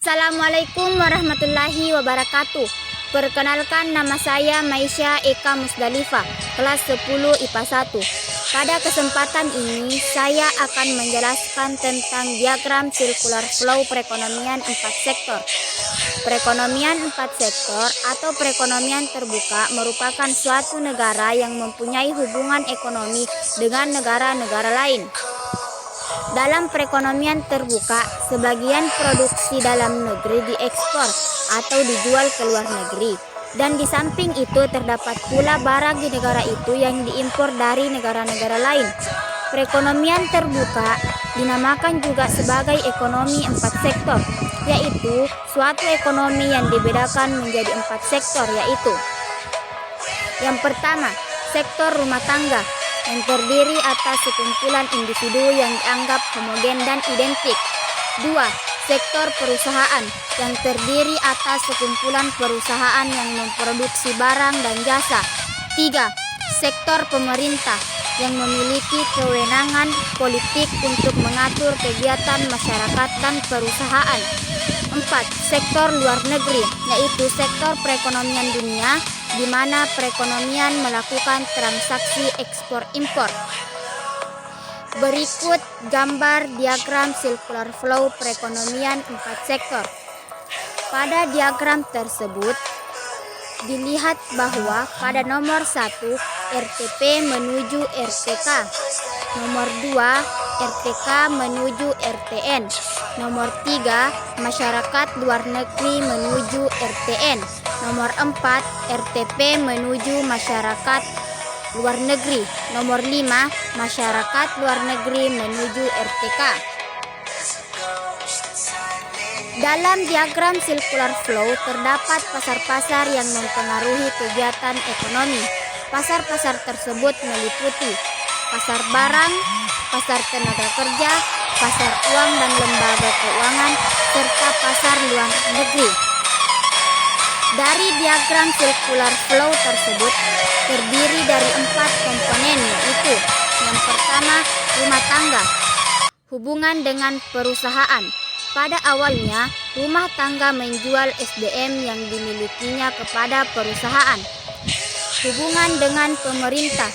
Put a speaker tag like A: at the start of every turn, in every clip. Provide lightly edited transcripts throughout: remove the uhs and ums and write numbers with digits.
A: Assalamualaikum warahmatullahi wabarakatuh. Perkenalkan, nama saya Maisha Eka Musdalifah, kelas 10 IPA 1. Pada kesempatan ini saya akan menjelaskan tentang diagram circular flow perekonomian 4 sektor. Perekonomian 4 sektor atau perekonomian terbuka merupakan suatu negara yang mempunyai hubungan ekonomi dengan negara-negara lain. Dalam perekonomian terbuka, sebagian produksi dalam negeri diekspor atau dijual ke luar negeri. Dan di samping itu terdapat pula barang di negara itu yang diimpor dari negara-negara lain. Perekonomian terbuka dinamakan juga sebagai ekonomi 4 sektor, yaitu suatu ekonomi yang dibedakan menjadi 4 sektor, yaitu yang pertama, sektor rumah tangga, yang terdiri atas sekumpulan individu yang dianggap homogen dan identik. 2. Sektor perusahaan, yang terdiri atas sekumpulan perusahaan yang memproduksi barang dan jasa. 3. Sektor pemerintah, yang memiliki kewenangan politik untuk mengatur kegiatan masyarakat dan perusahaan. 4. Sektor luar negeri, yaitu sektor perekonomian dunia, di mana perekonomian melakukan transaksi ekspor-impor. Berikut gambar diagram circular flow perekonomian 4 sektor. Pada diagram tersebut dilihat bahwa pada nomor 1 RTP menuju RTK, nomor 2 RTK menuju RTN, nomor 3 masyarakat luar negeri menuju RTN, nomor 4 RTP menuju masyarakat luar negeri, nomor 5 masyarakat luar negeri menuju RTK. Dalam diagram circular flow terdapat pasar-pasar yang mempengaruhi kegiatan ekonomi. Pasar-pasar tersebut meliputi pasar barang, pasar tenaga kerja, pasar uang dan lembaga keuangan, serta pasar luar negeri. Dari diagram circular flow tersebut terdiri dari 4 komponen, yaitu yang pertama, rumah tangga, hubungan dengan perusahaan. Pada awalnya, rumah tangga menjual SDM yang dimilikinya kepada perusahaan. Hubungan dengan pemerintah.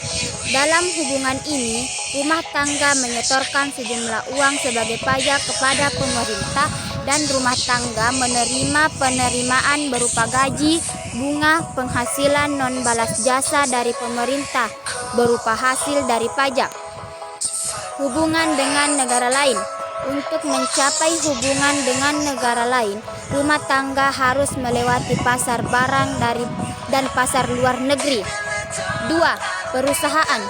A: Dalam hubungan ini, rumah tangga menyetorkan sejumlah uang sebagai pajak kepada pemerintah dan rumah tangga menerima penerimaan berupa gaji, bunga, penghasilan non balas jasa dari pemerintah berupa hasil dari pajak. Hubungan dengan negara lain. Untuk mencapai hubungan dengan negara lain, rumah tangga harus melewati pasar barang dan pasar luar negeri. 2. Perusahaan.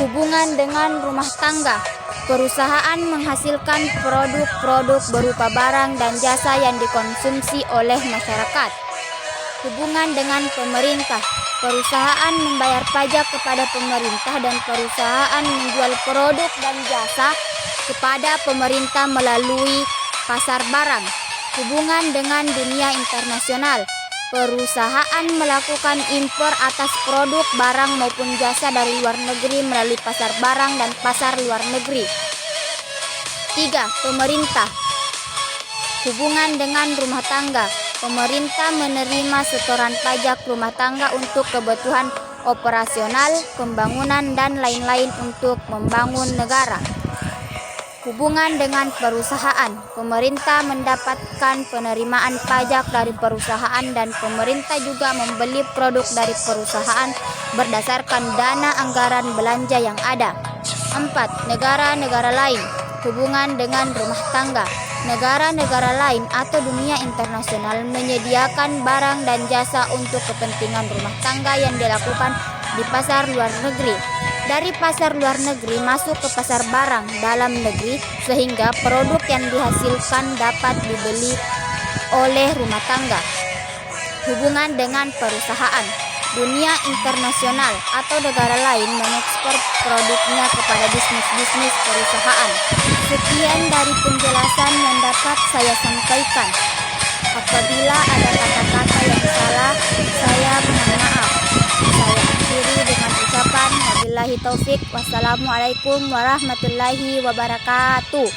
A: Hubungan dengan rumah tangga. Perusahaan menghasilkan produk-produk berupa barang dan jasa yang dikonsumsi oleh masyarakat. Hubungan dengan pemerintah. Perusahaan membayar pajak kepada pemerintah dan perusahaan menjual produk dan jasa kepada pemerintah melalui pasar barang. Hubungan dengan dunia internasional. Perusahaan melakukan impor atas produk, barang maupun jasa dari luar negeri melalui pasar barang dan pasar luar negeri. 3. Pemerintah. Hubungan dengan rumah tangga. Pemerintah menerima setoran pajak rumah tangga untuk kebutuhan operasional, pembangunan, dan lain-lain untuk membangun negara. Hubungan dengan perusahaan. Pemerintah mendapatkan penerimaan pajak dari perusahaan dan pemerintah juga membeli produk dari perusahaan berdasarkan dana anggaran belanja yang ada. 4. Negara-negara lain. Hubungan dengan rumah tangga. Negara-negara lain atau dunia internasional menyediakan barang dan jasa untuk kepentingan rumah tangga yang dilakukan di pasar luar negeri. Dari pasar luar negeri masuk ke pasar barang dalam negeri sehingga produk yang dihasilkan dapat dibeli oleh rumah tangga. Hubungan dengan perusahaan. Dunia internasional atau negara lain mengekspor produknya kepada bisnis-bisnis perusahaan. Sekian dari penjelasan yang dapat saya sampaikan. Apabila ada kata-kata yang salah, saya mohon maaf. Saya akhiri dengan ucapan wabillahi taufik. Wassalamualaikum warahmatullahi wabarakatuh.